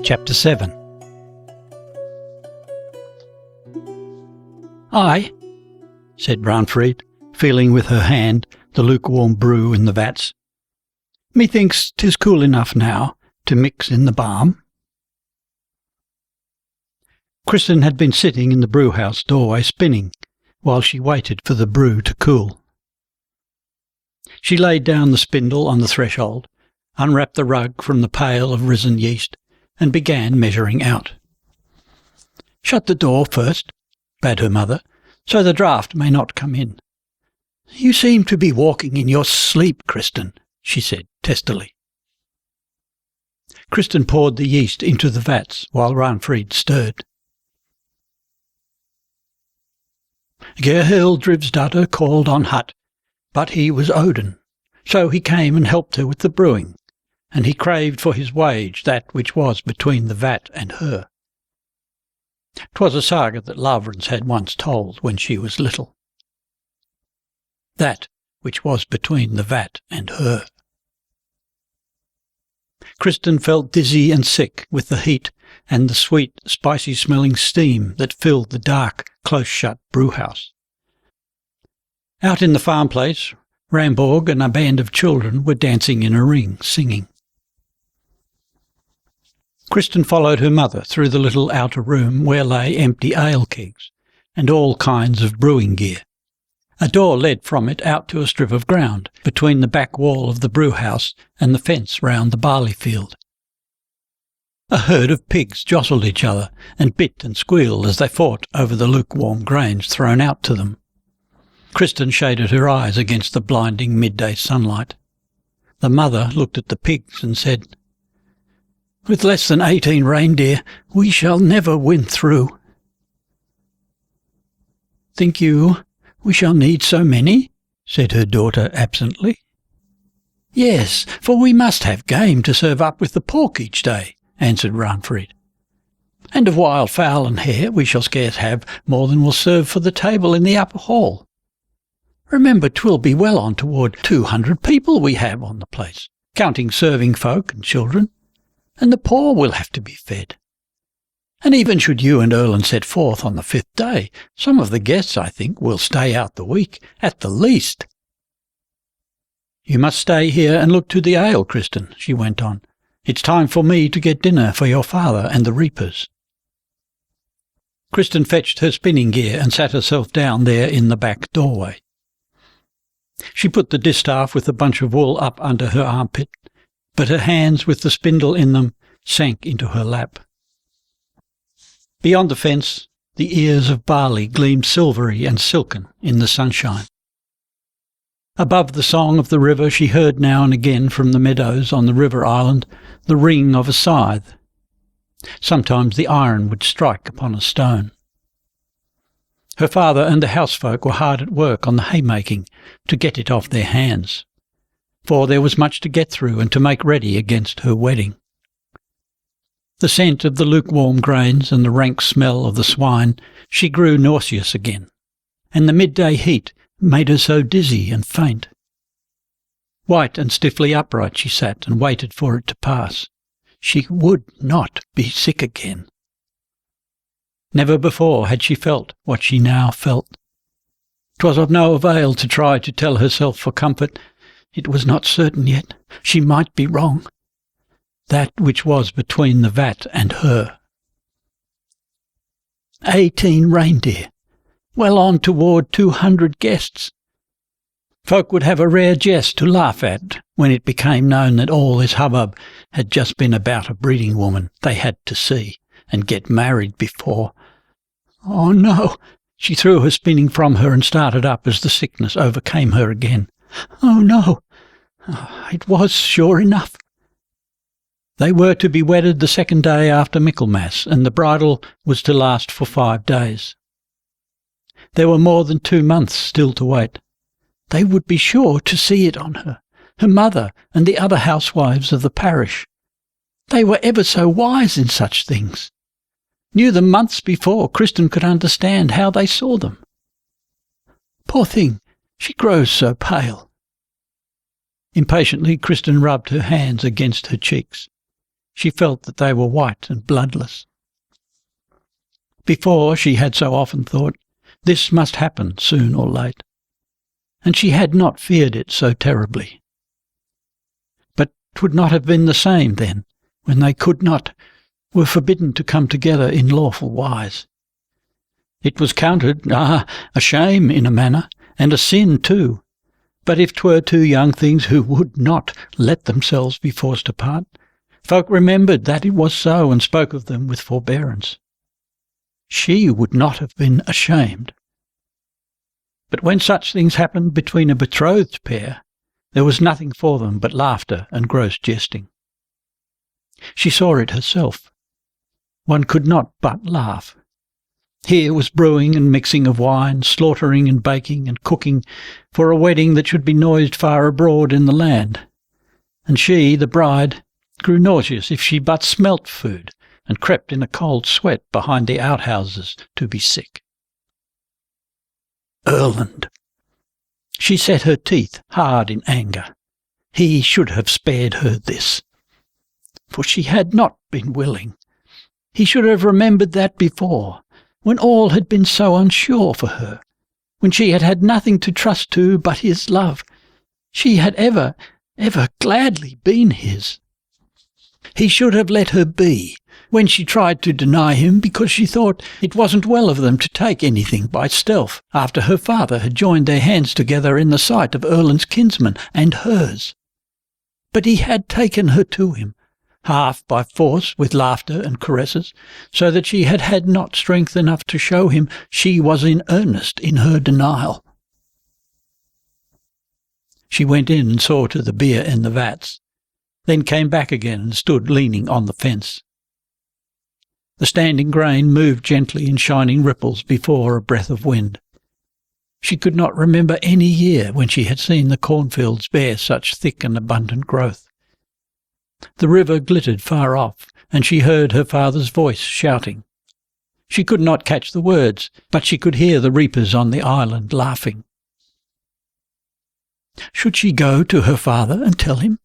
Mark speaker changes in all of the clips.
Speaker 1: Chapter 7. "Aye," said Ranfried, feeling with her hand the lukewarm brew in the vats. "Methinks 'tis cool enough now to mix in the balm." Kristin had been sitting in the brewhouse doorway spinning, while she waited for the brew to cool. She laid down the spindle on the threshold, unwrapped the rug from the pail of risen yeast, and began measuring out. "Shut the door first," bade her mother, "so the draught may not come in." "You seem to be walking in your sleep, Kristin," she said testily. Kristin poured the yeast into the vats while Ranfried stirred. "Gerhildrivsdatter called on Hut, but he was Odin, so he came and helped her with the brewing, and he craved for his wage that which was between the vat and her." 'Twas a saga that Lavrans had once told when she was little. That which was between the vat and her. Kristin felt dizzy and sick with the heat and the sweet, spicy-smelling steam that filled the dark, close-shut brewhouse. Out in the farm place, Ramborg and a band of children were dancing in a ring, singing. Kristin followed her mother through the little outer room where lay empty ale kegs and all kinds of brewing gear. A door led from it out to a strip of ground between the back wall of the brewhouse and the fence round the barley field. A herd of pigs jostled each other and bit and squealed as they fought over the lukewarm grains thrown out to them. Kristin shaded her eyes against the blinding midday sunlight. The mother looked at the pigs and said, "With less than 18 reindeer, we shall never win through." "Think you we shall need so many?" said her daughter absently. "Yes, for we must have game to serve up with the pork each day," answered Ranfried. "And of wild fowl and hare we shall scarce have more than will serve for the table in the upper hall. Remember, 'twill be well on toward 200 people we have on the place, counting serving folk and children. And the poor will have to be fed. And even should you and Erland set forth on the 5th day, some of the guests, I think, will stay out the week, at the least." "You must stay here and look to the ale, Kristin," she went on. "It's time for me to get dinner for your father and the reapers." Kristin fetched her spinning gear and sat herself down there in the back doorway. She put the distaff with the bunch of wool up under her armpit, but her hands with the spindle in them sank into her lap. Beyond the fence, the ears of barley gleamed silvery and silken in the sunshine. Above the song of the river she heard now and again from the meadows on the river island the ring of a scythe. Sometimes the iron would strike upon a stone. Her father and the housefolk were hard at work on the haymaking to get it off their hands, for there was much to get through and to make ready against her wedding. The scent of the lukewarm grains and the rank smell of the swine, she grew nauseous again, and the midday heat made her so dizzy and faint. White and stiffly upright she sat and waited for it to pass. She would not be sick again. Never before had she felt what she now felt. 'Twas of no avail to try to tell herself for comfort. It was not certain yet. She might be wrong. That which was between the vat and her. 18 reindeer, well on toward 200 guests. Folk would have a rare jest to laugh at when it became known that all this hubbub had just been about a breeding woman they had to see and get married before. Oh no, She threw her spinning from her and started up as the sickness overcame her again. Oh, no! It was sure enough. They were to be wedded the second day after Michaelmas, and the bridal was to last for 5 days. There were more than 2 months still to wait. They would be sure to see it on her, her mother and the other housewives of the parish. They were ever so wise in such things. Knew them months before Kristin could understand how they saw them. Poor thing, she grows so pale. Impatiently, Kristin rubbed her hands against her cheeks. She felt that they were white and bloodless. Before, she had so often thought, this must happen soon or late, and she had not feared it so terribly. But 'twould not have been the same then, when they could not, were forbidden to come together in lawful wise. It was counted, a shame in a manner, and a sin too. But if 'twere 2 young things who would not let themselves be forced apart, folk remembered that it was so and spoke of them with forbearance. She would not have been ashamed. But when such things happened between a betrothed pair, there was nothing for them but laughter and gross jesting. She saw it herself. One could not but laugh. Here was brewing and mixing of wine, slaughtering and baking and cooking for a wedding that should be noised far abroad in the land. And she, the bride, grew nauseous if she but smelt food, and crept in a cold sweat behind the outhouses to be sick. Erland. She set her teeth hard in anger. He should have spared her this, for she had not been willing. He should have remembered that before, when all had been so unsure for her, when she had had nothing to trust to but his love. She had ever gladly been his. He should have let her be, when she tried to deny him because she thought it wasn't well of them to take anything by stealth after her father had joined their hands together in the sight of Erland's kinsmen and hers. But he had taken her to him, half by force with laughter and caresses, so that she had had not strength enough to show him she was in earnest in her denial. She went in and saw to the beer in the vats, then came back again and stood leaning on the fence. The standing grain moved gently in shining ripples before a breath of wind. She could not remember any year when she had seen the cornfields bear such thick and abundant growth. The river glittered far off, and she heard her father's voice shouting. She could not catch the words, but she could hear the reapers on the island laughing. Should she go to her father and tell him?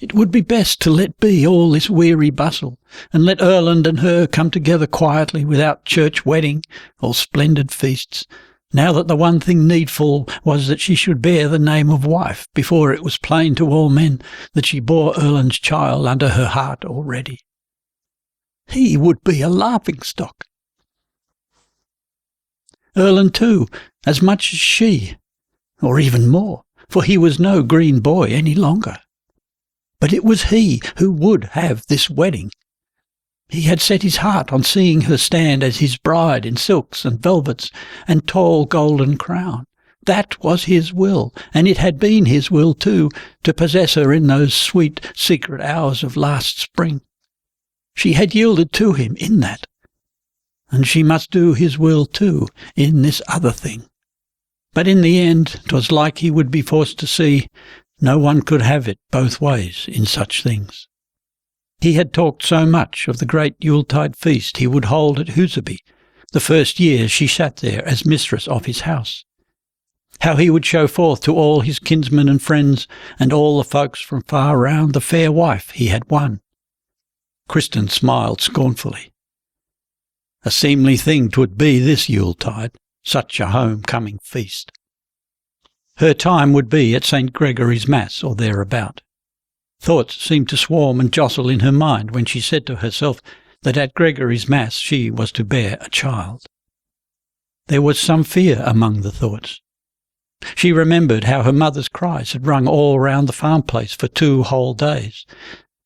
Speaker 1: It would be best to let be all this weary bustle, and let Erland and her come together quietly without church wedding or splendid feasts, now that the one thing needful was that she should bear the name of wife, before it was plain to all men that she bore Erland's child under her heart already. He would be a laughing-stock. Erland too, as much as she, or even more, for he was no green boy any longer. But it was he who would have this wedding. He had set his heart on seeing her stand as his bride in silks and velvets and tall golden crown. That was his will, and it had been his will too, to possess her in those sweet, secret hours of last spring. She had yielded to him in that, and she must do his will too in this other thing. But in the end 'twas like he would be forced to see no one could have it both ways in such things. He had talked so much of the great Yuletide feast he would hold at Huseby, the first year she sat there as mistress of his house. How he would show forth to all his kinsmen and friends and all the folks from far round the fair wife he had won. Kristin smiled scornfully. A seemly thing 'twould be this Yuletide, such a home-coming feast. Her time would be at St. Gregory's Mass or thereabout. Thoughts seemed to swarm and jostle in her mind when she said to herself that at Gregory's Mass she was to bear a child. There was some fear among the thoughts. She remembered how her mother's cries had rung all round the farm place for 2 whole days,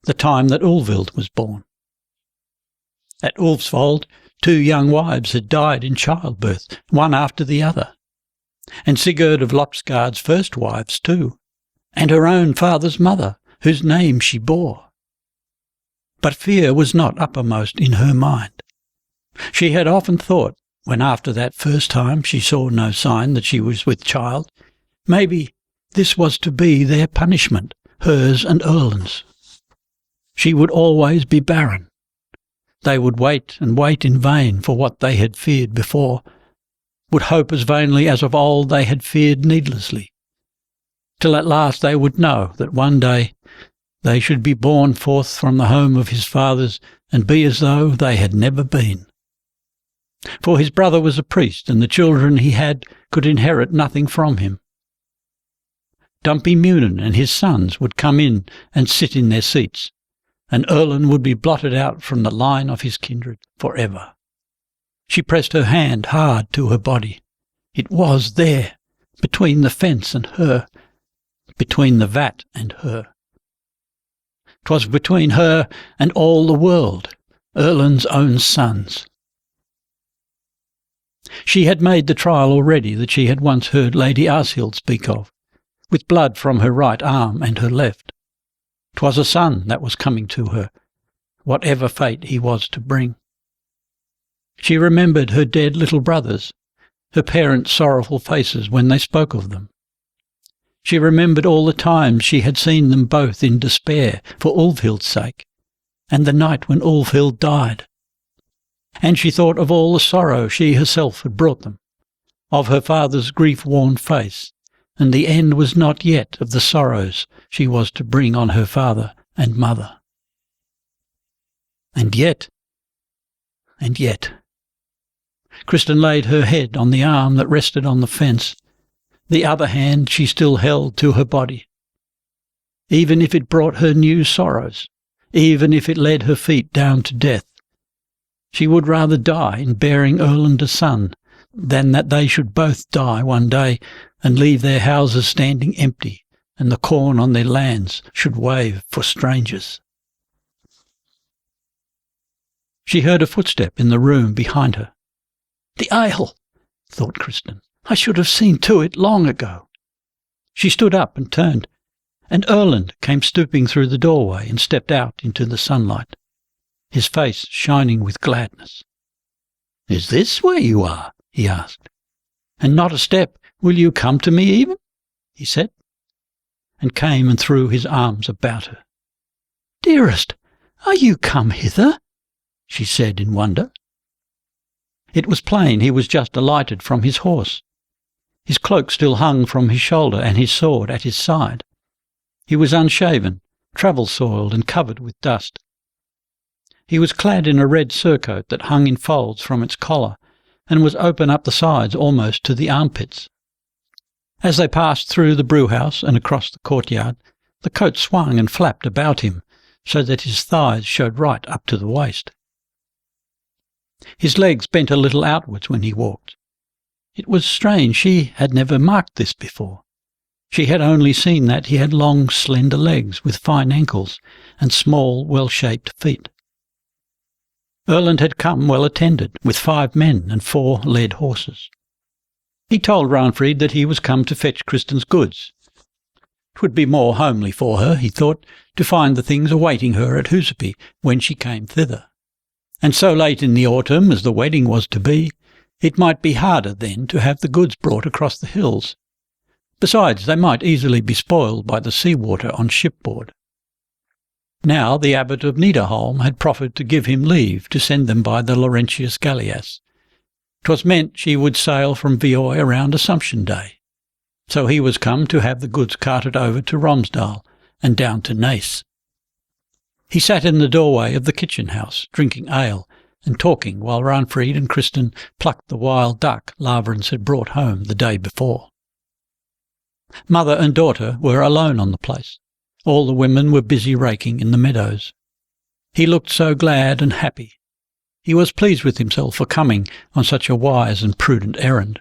Speaker 1: the time that Ulvild was born. At Ulfsvold 2 young wives had died in childbirth, one after the other, and Sigurd of Lopsgard's first wives too, and her own father's mother, whose name she bore. But fear was not uppermost in her mind. She had often thought, when after that first time she saw no sign that she was with child, maybe this was to be their punishment, hers and Erland's. She would always be barren. They would wait and wait in vain for what they had feared before, would hope as vainly as of old they had feared needlessly, till at last they would know that one day they should be borne forth from the home of his fathers and be as though they had never been. For his brother was a priest, and the children he had could inherit nothing from him. Dumpy Munin and his sons would come in and sit in their seats, and Erland would be blotted out from the line of his kindred for ever. She pressed her hand hard to her body. It was there, between the fence and her, between the vat and her. 'Twas between her and all the world, Erland's own sons. She had made the trial already that she had once heard Lady Arshild speak of, with blood from her right arm and her left. 'Twas a son that was coming to her, whatever fate he was to bring. She remembered her dead little brothers, her parents' sorrowful faces when they spoke of them. She remembered all the times she had seen them both in despair for Ulfhild's sake, and the night when Ulfhild died. And she thought of all the sorrow she herself had brought them, of her father's grief-worn face, and the end was not yet of the sorrows she was to bring on her father and mother. And yet. Kristin laid her head on the arm that rested on the fence. The other hand she still held to her body. Even if it brought her new sorrows, even if it led her feet down to death, she would rather die in bearing Erland a son than that they should both die one day and leave their houses standing empty and the corn on their lands should wave for strangers. She heard a footstep in the room behind her. "The ale," thought Kristin. "I should have seen to it long ago." She stood up and turned, and Erland came stooping through the doorway and stepped out into the sunlight, his face shining with gladness. "Is this where you are?" he asked. "And not a step will you come to me even?" he said, and came and threw his arms about her. "Dearest, are you come hither?" she said in wonder. It was plain he was just alighted from his horse. His cloak still hung from his shoulder and his sword at his side. He was unshaven, travel-soiled and covered with dust. He was clad in a red surcoat that hung in folds from its collar and was open up the sides almost to the armpits. As they passed through the brewhouse and across the courtyard, the coat swung and flapped about him so that his thighs showed right up to the waist. His legs bent a little outwards when he walked. It was strange, she had never marked this before. She had only seen that he had long, slender legs with fine ankles and small, well-shaped feet. Erland had come well attended, with 5 men and 4 led horses. He told Ranfrid that he was come to fetch Kristin's goods. It would be more homely for her, he thought, to find the things awaiting her at Huseby when she came thither. And so late in the autumn as the wedding was to be, it might be harder then to have the goods brought across the hills. Besides, they might easily be spoiled by the sea-water on shipboard. Now the abbot of Nidarholm had proffered to give him leave to send them by the Laurentius Gallias. 'Twas meant she would sail from Vioi around Assumption Day. So he was come to have the goods carted over to Romsdal and down to Naas. He sat in the doorway of the kitchen-house, drinking ale and talking while Ranfrid and Kristin plucked the wild duck Lavrans had brought home the day before. Mother and daughter were alone on the place. All the women were busy raking in the meadows. He looked so glad and happy. He was pleased with himself for coming on such a wise and prudent errand.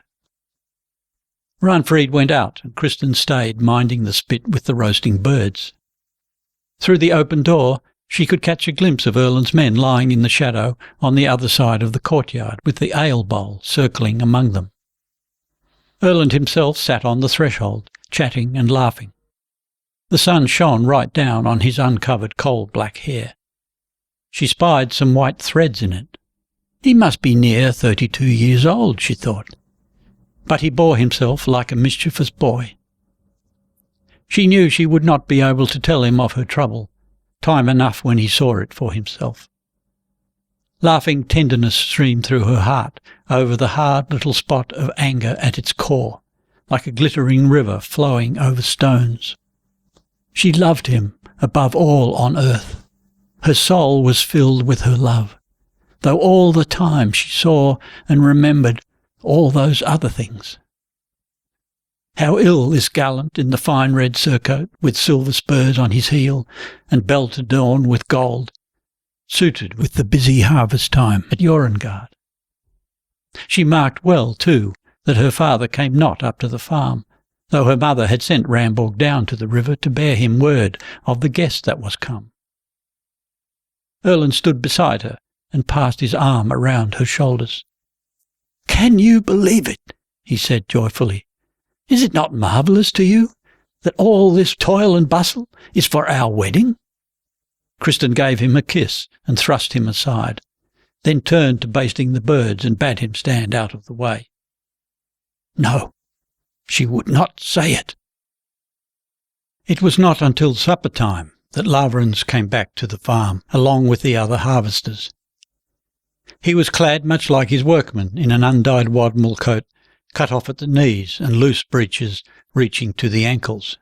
Speaker 1: Ranfrid went out, and Kristin stayed minding the spit with the roasting birds. Through the open door She could catch a glimpse of Erland's men lying in the shadow on the other side of the courtyard, with the ale bowl circling among them. Erland himself sat on the threshold, chatting and laughing. The sun shone right down on his uncovered coal-black hair. She spied some white threads in it. He must be near 32 years old, she thought. But he bore himself like a mischievous boy. She knew she would not be able to tell him of her trouble, time enough when he saw it for himself. Laughing tenderness streamed through her heart over the hard little spot of anger at its core, like a glittering river flowing over stones. She loved him above all on earth. Her soul was filled with her love, though all the time she saw and remembered all those other things. How ill this gallant in the fine red surcoat, with silver spurs on his heel and belt adorned with gold, suited with the busy harvest time at Jorengard. She marked well, too, that her father came not up to the farm, though her mother had sent Ramborg down to the river to bear him word of the guest that was come. Erland stood beside her and passed his arm around her shoulders. "Can you believe it?" he said joyfully. "Is it not marvellous to you that all this toil and bustle is for our wedding?" Kristin gave him a kiss and thrust him aside, then turned to basting the birds and bade him stand out of the way. No, she would not say it. It was not until supper time that Lavrans came back to the farm, along with the other harvesters. He was clad much like his workmen in an undyed wadmal coat, cut off at the knees and loose breeches reaching to the ankles.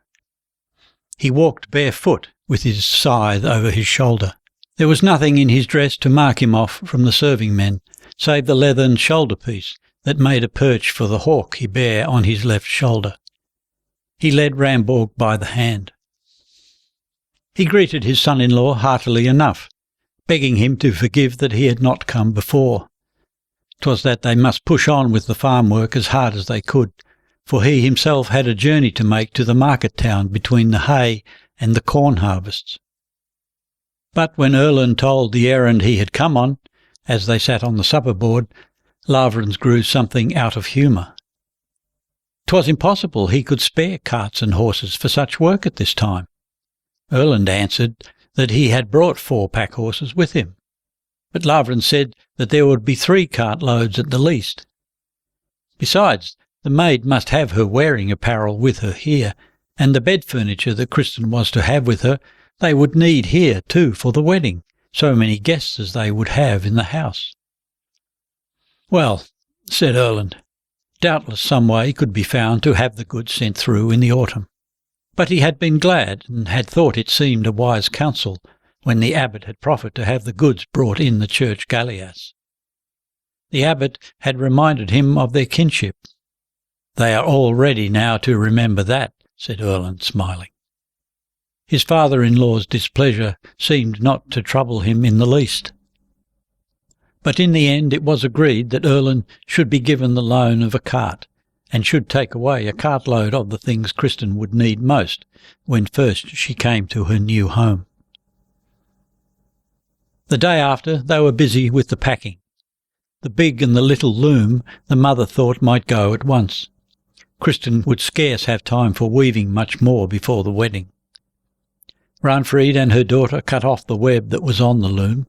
Speaker 1: He walked barefoot with his scythe over his shoulder. There was nothing in his dress to mark him off from the serving men, save the leathern shoulder-piece that made a perch for the hawk he bare on his left shoulder. He led Ramborg by the hand. He greeted his son-in-law heartily enough, begging him to forgive that he had not come before. 'Twas that they must push on with the farm work as hard as they could, for he himself had a journey to make to the market town between the hay and the corn harvests. But when Erland told the errand he had come on, as they sat on the supper board, Lavrans grew something out of humour. 'Twas impossible he could spare carts and horses for such work at this time. Erland answered that he had brought 4 pack horses with him, but Lavrans said that there would be 3 cartloads at the least. Besides, the maid must have her wearing apparel with her here, and the bed furniture that Kristin was to have with her they would need here too for the wedding, so many guests as they would have in the house. Well, said Erland, doubtless some way could be found to have the goods sent through in the autumn. But he had been glad and had thought it seemed a wise counsel when the abbot had proffered to have the goods brought in the church galleass. The abbot had reminded him of their kinship. They are all ready now to remember that, said Erland, smiling. His father-in-law's displeasure seemed not to trouble him in the least. But in the end it was agreed that Erland should be given the loan of a cart, and should take away a cartload of the things Kristin would need most when first she came to her new home. The day after they were busy with the packing. The big and the little loom the mother thought might go at once. Kristin would scarce have time for weaving much more before the wedding. Ranfried and her daughter cut off the web that was on the loom.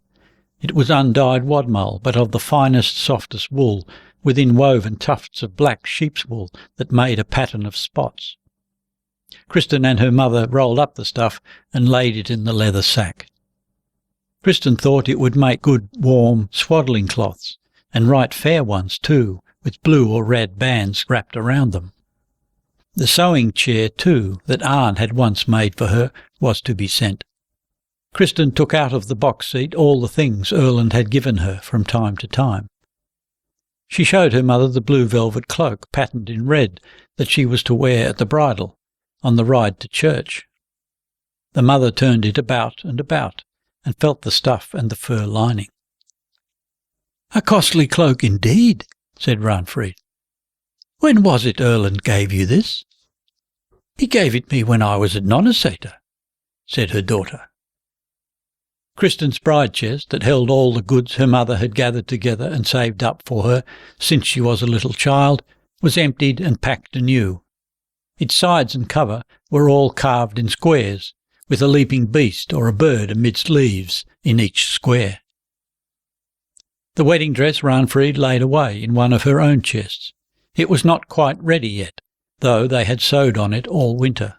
Speaker 1: It was undyed wadmal, but of the finest, softest wool, with inwoven tufts of black sheep's wool that made a pattern of spots. Kristin and her mother rolled up the stuff and laid it in the leather sack. Kristin thought it would make good, warm swaddling cloths, and right fair ones too, with blue or red bands wrapped around them. The sewing chair, too, that Arne had once made for her, was to be sent. Kristin took out of the box seat all the things Erland had given her from time to time. She showed her mother the blue velvet cloak, patterned in red, that she was to wear at the bridal, on the ride to church. The mother turned it about, and felt the stuff and the fur lining. "A costly cloak indeed," said Ranfried. "When was it Erland gave you this?" "He gave it me when I was at Nonnesater," said her daughter. Kristin's bride chest, that held all the goods her mother had gathered together and saved up for her since she was a little child, was emptied and packed anew. Its sides and cover were all carved in squares, with a leaping beast or a bird amidst leaves in each square. The wedding dress Ranfried laid away in one of her own chests. It was not quite ready yet, though they had sewed on it all winter.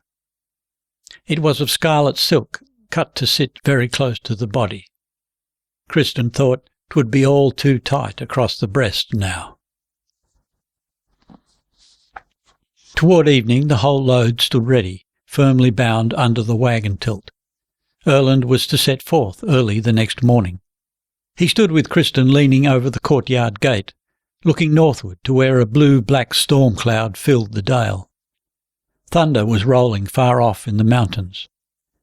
Speaker 1: It was of scarlet silk, cut to sit very close to the body. Kristin thought 'twould be all too tight across the breast now. Toward evening the whole load stood ready, firmly bound under the wagon tilt. Erland was to set forth early the next morning. He stood with Kristin leaning over the courtyard gate, looking northward to where a blue-black storm cloud filled the dale. Thunder was rolling far off in the mountains,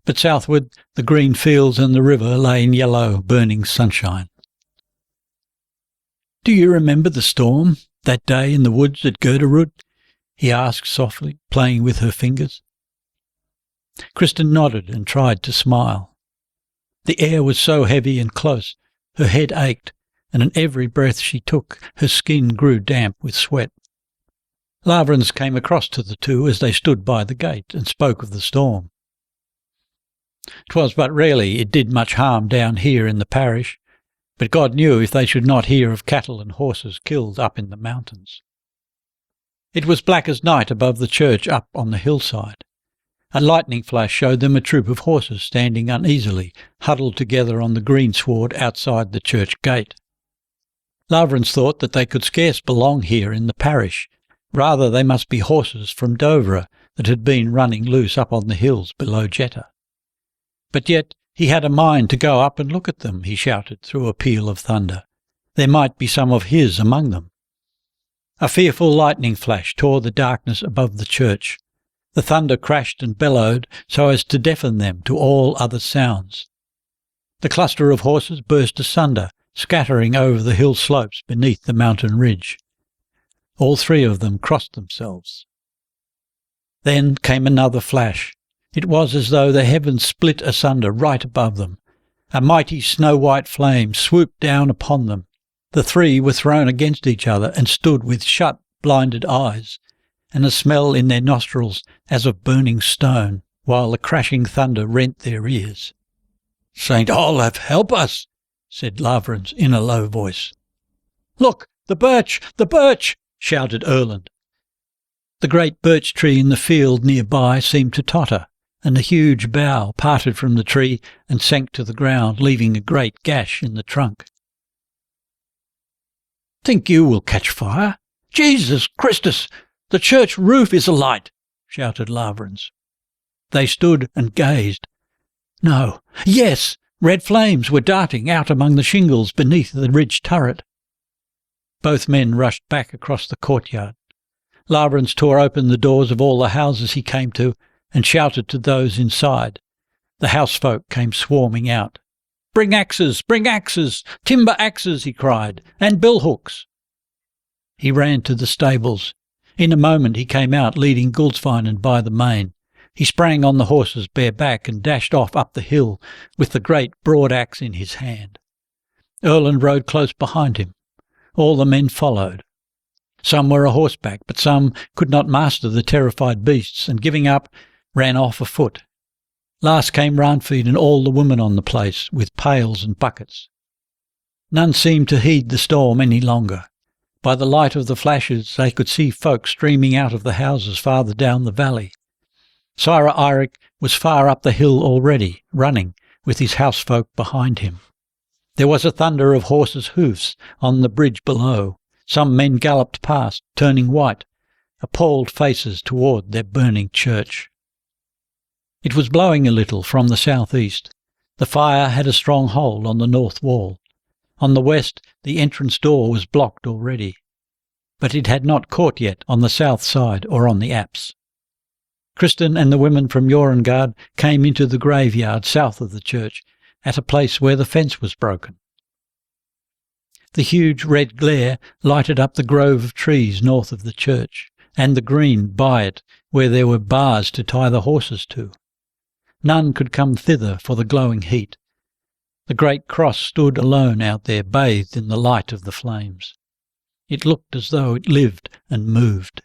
Speaker 1: but southward the green fields and the river lay in yellow, burning sunshine. "Do you remember the storm, that day in the woods at Gerderud?" he asked softly, playing with her fingers. Kristin nodded and tried to smile. The air was so heavy and close, her head ached, and in every breath she took, her skin grew damp with sweat. Lavrans came across to the two as they stood by the gate and spoke of the storm. "'Twas but rarely it did much harm down here in the parish, but God knew if they should not hear of cattle and horses killed up in the mountains." It was black as night above the church up on the hillside. A lightning flash showed them a troop of horses standing uneasily, huddled together on the greensward outside the church gate. Lavrans thought that they could scarce belong here in the parish. Rather they must be horses from Dovra that had been running loose up on the hills below Jetta. But yet he had a mind to go up and look at them, he shouted through a peal of thunder. There might be some of his among them. A fearful lightning flash tore the darkness above the church. The thunder crashed and bellowed so as to deafen them to all other sounds. The cluster of horses burst asunder, scattering over the hill slopes beneath the mountain ridge. All three of them crossed themselves. Then came another flash. It was as though the heavens split asunder right above them. A mighty snow-white flame swooped down upon them. The three were thrown against each other and stood with shut, blinded eyes, and a smell in their nostrils as of burning stone, while the crashing thunder rent their ears. "Saint Olaf, help us!" said Lavrans in a low voice. "Look, the birch! The birch!" shouted Erland. The great birch tree in the field nearby seemed to totter, and the huge bough parted from the tree and sank to the ground, leaving a great gash in the trunk. "Think you will catch fire? Jesus Christus! The church roof is alight!" shouted Lavrans. They stood and gazed. No, yes, red flames were darting out among the shingles beneath the ridge turret. Both men rushed back across the courtyard. Lavrans tore open the doors of all the houses he came to and shouted to those inside. The housefolk came swarming out. "Bring axes! Bring axes! Timber axes!" he cried, "and billhooks!" He ran to the stables. In a moment he came out leading Gulsvinen by the mane. He sprang on the horse's bare back and dashed off up the hill with the great broad axe in his hand. Erland rode close behind him. All the men followed. Some were a horseback, but some could not master the terrified beasts, and giving up, ran off afoot. Last came Ranfried and all the women on the place, with pails and buckets. None seemed to heed the storm any longer. By the light of the flashes they could see folk streaming out of the houses farther down the valley. Sire Eirik was far up the hill already, running, with his housefolk behind him. There was a thunder of horses' hoofs on the bridge below. Some men galloped past, turning white, appalled faces toward their burning church. It was blowing a little from the southeast. The fire had a strong hold on the north wall. On the west the entrance door was blocked already, but it had not caught yet on the south side or on the apse. Kristin and the women from Jorungard came into the graveyard south of the church, at a place where the fence was broken. The huge red glare lighted up the grove of trees north of the church, and the green by it where there were bars to tie the horses to. None could come thither for the glowing heat. The great cross stood alone out there, bathed in the light of the flames. It looked as though it lived and moved.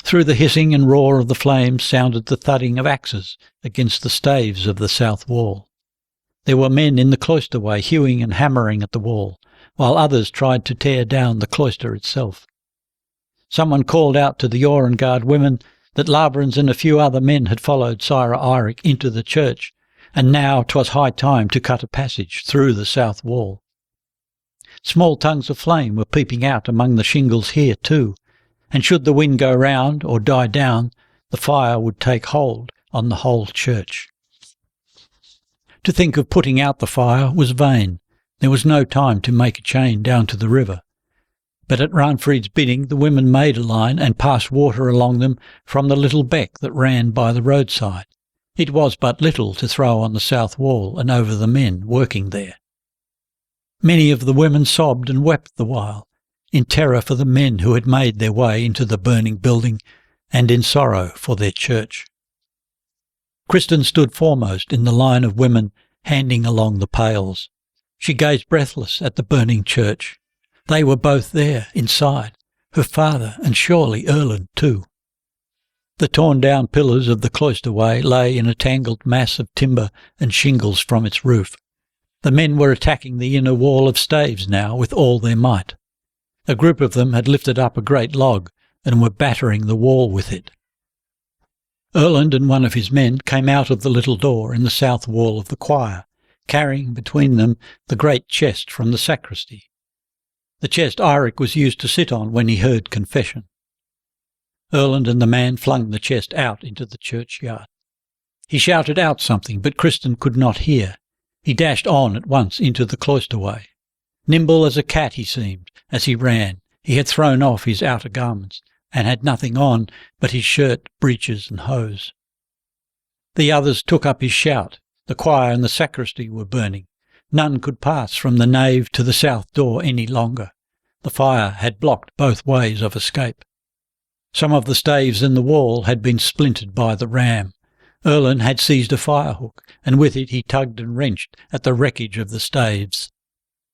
Speaker 1: Through the hissing and roar of the flames sounded the thudding of axes against the staves of the south wall. There were men in the cloisterway hewing and hammering at the wall, while others tried to tear down the cloister itself. Someone called out to the Orangard women that Lavrans and a few other men had followed Sira Eirik into the church, and now 'twas high time to cut a passage through the south wall. Small tongues of flame were peeping out among the shingles here too, and should the wind go round or die down, the fire would take hold on the whole church. To think of putting out the fire was vain. There was no time to make a chain down to the river. But at Ranfrid's bidding the women made a line and passed water along them from the little beck that ran by the roadside. It was but little to throw on the south wall and over the men working there. Many of the women sobbed and wept the while, in terror for the men who had made their way into the burning building, and in sorrow for their church. Kristin stood foremost in the line of women handing along the pails. She gazed breathless at the burning church. They were both there, inside, her father and surely Erland too. The torn-down pillars of the cloisterway lay in a tangled mass of timber and shingles from its roof. The men were attacking the inner wall of staves now with all their might. A group of them had lifted up a great log and were battering the wall with it. Erland and one of his men came out of the little door in the south wall of the choir, carrying between them the great chest from the sacristy. The chest Eirik was used to sit on when he heard confession. Erland and the man flung the chest out into the churchyard. He shouted out something, but Kristin could not hear. He dashed on at once into the cloisterway. Nimble as a cat he seemed, as he ran. He had thrown off his outer garments, and had nothing on but his shirt, breeches and hose. The others took up his shout. The choir and the sacristy were burning. None could pass from the nave to the south door any longer. The fire had blocked both ways of escape. Some of the staves in the wall had been splintered by the ram. Erland had seized a firehook, and with it he tugged and wrenched at the wreckage of the staves.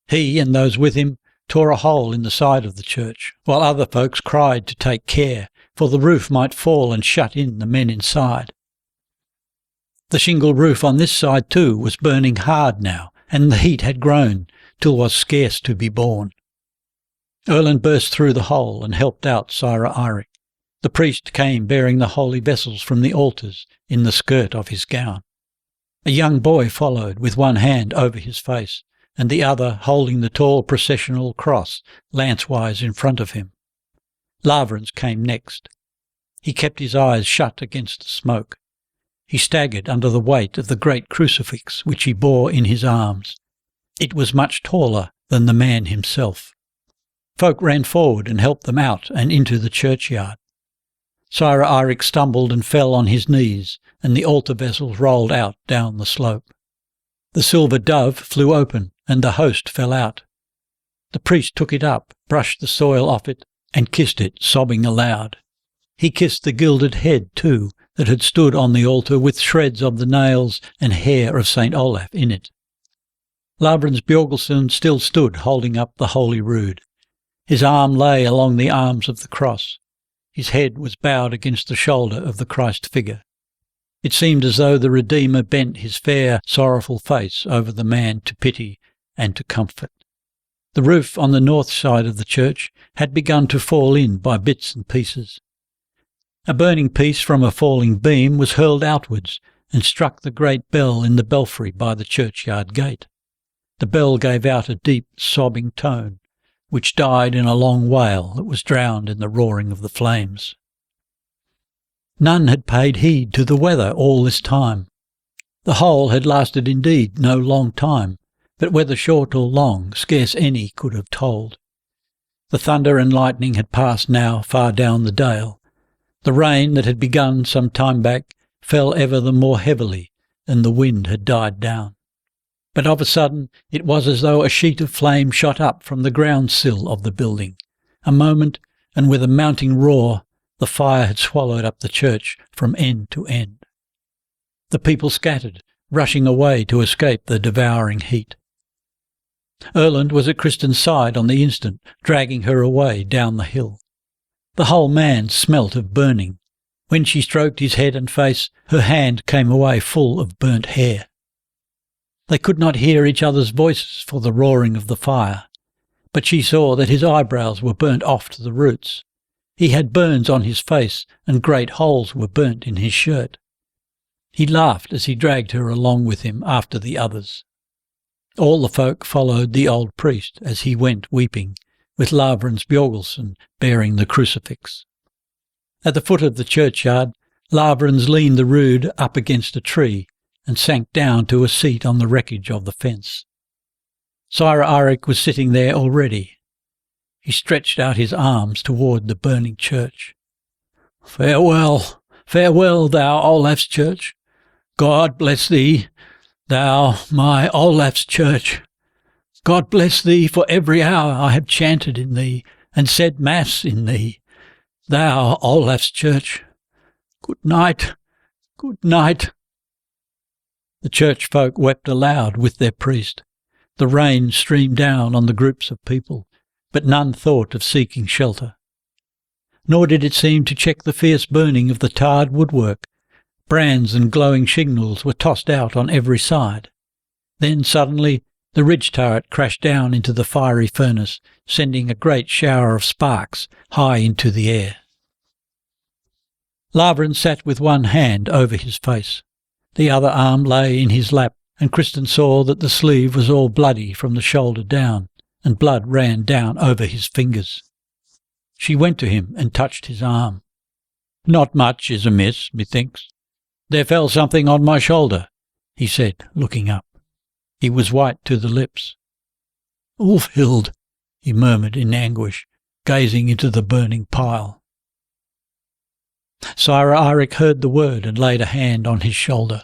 Speaker 1: He and those with him tore a hole in the side of the church, while other folks cried to take care, for the roof might fall and shut in the men inside. The shingle roof on this side too was burning hard now, and the heat had grown till was scarce to be borne. Erland burst through the hole and helped out Sira Eirik. The priest came bearing the holy vessels from the altars in the skirt of his gown. A young boy followed with one hand over his face, and the other holding the tall processional cross lancewise in front of him. Lavrans came next. He kept his eyes shut against the smoke. He staggered under the weight of the great crucifix which he bore in his arms. It was much taller than the man himself. Folk ran forward and helped them out and into the churchyard. Sira Eirik stumbled and fell on his knees, and the altar vessels rolled out down the slope. The silver dove flew open, and the host fell out. The priest took it up, brushed the soil off it, and kissed it, sobbing aloud. He kissed the gilded head, too, that had stood on the altar with shreds of the nails and hair of St. Olaf in it. Lavrans Bjorgulfsson still stood holding up the holy rood. His arm lay along the arms of the cross. His head was bowed against the shoulder of the Christ figure. It seemed as though the Redeemer bent his fair, sorrowful face over the man to pity and to comfort. The roof on the north side of the church had begun to fall in by bits and pieces. A burning piece from a falling beam was hurled outwards and struck the great bell in the belfry by the churchyard gate. The bell gave out a deep, sobbing tone, which died in a long wail that was drowned in the roaring of the flames. None had paid heed to the weather all this time. The whole had lasted indeed no long time, but whether short or long, scarce any could have told. The thunder and lightning had passed now far down the dale. The rain that had begun some time back fell ever the more heavily, and the wind had died down. But of a sudden it was as though a sheet of flame shot up from the ground sill of the building. A moment, and with a mounting roar, the fire had swallowed up the church from end to end. The people scattered, rushing away to escape the devouring heat. Erland was at Kristin's side on the instant, dragging her away down the hill. The whole man smelt of burning. When she stroked his head and face, her hand came away full of burnt hair. They could not hear each other's voices for the roaring of the fire, but she saw that his eyebrows were burnt off to the roots. He had burns on his face, and great holes were burnt in his shirt. He laughed as he dragged her along with him after the others. All the folk followed the old priest as he went weeping, with Lavransdatter bearing the crucifix. At the foot of the churchyard, Lavrans leaned the rood up against a tree and sank down to a seat on the wreckage of the fence. Charles Archer was sitting there already. He stretched out his arms toward the burning church. "Farewell, farewell, thou Olaf's church. God bless thee, thou my Olaf's church. God bless thee for every hour I have chanted in thee and said mass in thee, thou Olaf's church. Good night, good night." The church folk wept aloud with their priest. The rain streamed down on the groups of people, but none thought of seeking shelter. Nor did it seem to check the fierce burning of the tarred woodwork. Brands and glowing shingles were tossed out on every side. Then suddenly the ridge turret crashed down into the fiery furnace, sending a great shower of sparks high into the air. Lavrans sat with one hand over his face. The other arm lay in his lap, and Kristin saw that the sleeve was all bloody from the shoulder down, and blood ran down over his fingers. She went to him and touched his arm. "Not much is amiss, methinks. There fell something on my shoulder," he said, looking up. He was white to the lips. "Ulfhild," he murmured in anguish, gazing into the burning pile. Charles Archer heard the word and laid a hand on his shoulder.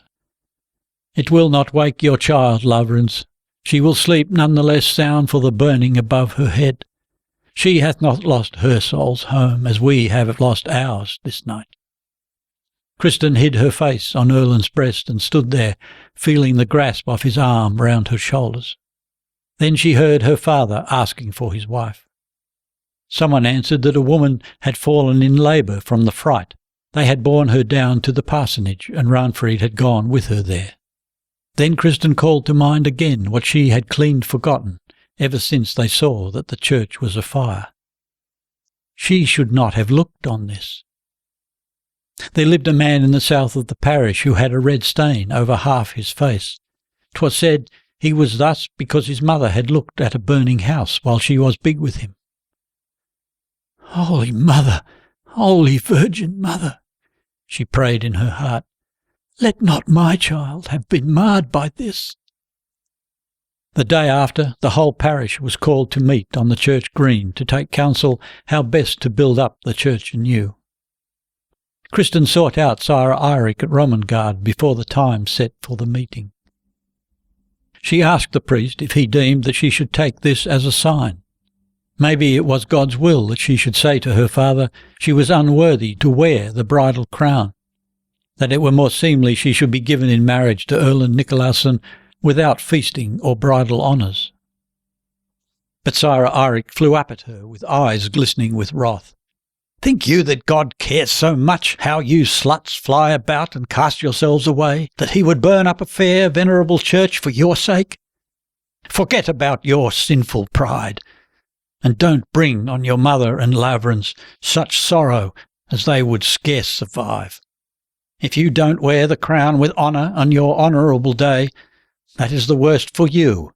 Speaker 1: "It will not wake your child, Lavrans. She will sleep none the less sound for the burning above her head. She hath not lost her soul's home as we have lost ours this night." Kristin hid her face on Erland's breast and stood there, feeling the grasp of his arm round her shoulders. Then she heard her father asking for his wife. Someone answered that a woman had fallen in labour from the fright. They had borne her down to the parsonage, and Ranfried had gone with her there. Then Kristin called to mind again what she had clean forgotten, ever since they saw that the church was afire. She should not have looked on this. There lived a man in the south of the parish who had a red stain over half his face. 'Twas said he was thus because his mother had looked at a burning house while she was big with him. "Holy Mother, Holy Virgin Mother," she prayed in her heart, "let not my child have been marred by this." The day after, the whole parish was called to meet on the church green to take counsel how best to build up the church anew. Kristin sought out Charles Archer at Romangard before the time set for the meeting. She asked the priest if he deemed that she should take this as a sign. Maybe it was God's will that she should say to her father she was unworthy to wear the bridal crown, that it were more seemly she should be given in marriage to Erland Nicolason without feasting or bridal honours. But Charles Archer flew up at her with eyes glistening with wrath. "Think you that God cares so much how you sluts fly about and cast yourselves away, that he would burn up a fair, venerable church for your sake? Forget about your sinful pride, and don't bring on your mother and Lavrans such sorrow as they would scarce survive. If you don't wear the crown with honour on your honourable day, that is the worst for you.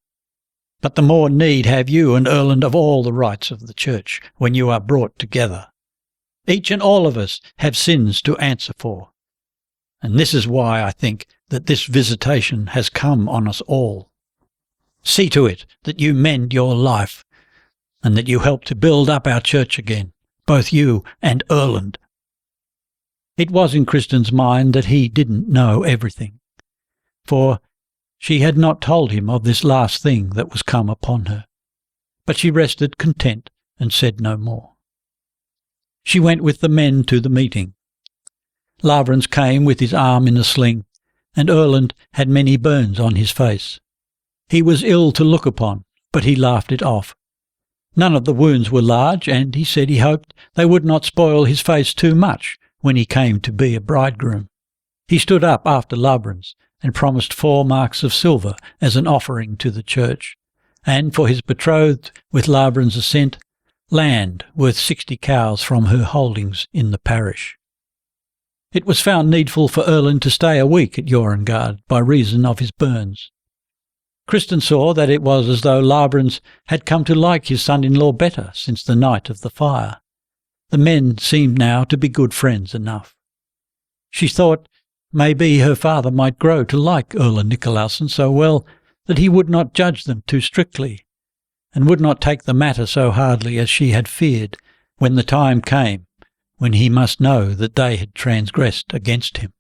Speaker 1: But the more need have you and Erland of all the rights of the church when you are brought together. Each and all of us have sins to answer for, and this is why I think that this visitation has come on us all. See to it that you mend your life, and that you help to build up our church again, both you and Erland." It was in Kristin's mind that he didn't know everything, for she had not told him of this last thing that was come upon her, but she rested content and said no more. She went with the men to the meeting. Lavrans came with his arm in a sling, and Erland had many burns on his face. He was ill to look upon, but he laughed it off. None of the wounds were large, and he said he hoped they would not spoil his face too much when he came to be a bridegroom. He stood up after Lavransdatter and promised 4 marks of silver as an offering to the church, and for his betrothed, with Lavransdatter's assent, land worth 60 cows from her holdings in the parish. It was found needful for Erland to stay a week at Jorengard by reason of his burns. Kristin saw that it was as though Lavransdatter had come to like his son-in-law better since the night of the fire. The men seemed now to be good friends enough. She thought maybe her father might grow to like Erland Nicolaisen so well that he would not judge them too strictly, and would not take the matter so hardly as she had feared when the time came when he must know that they had transgressed against him.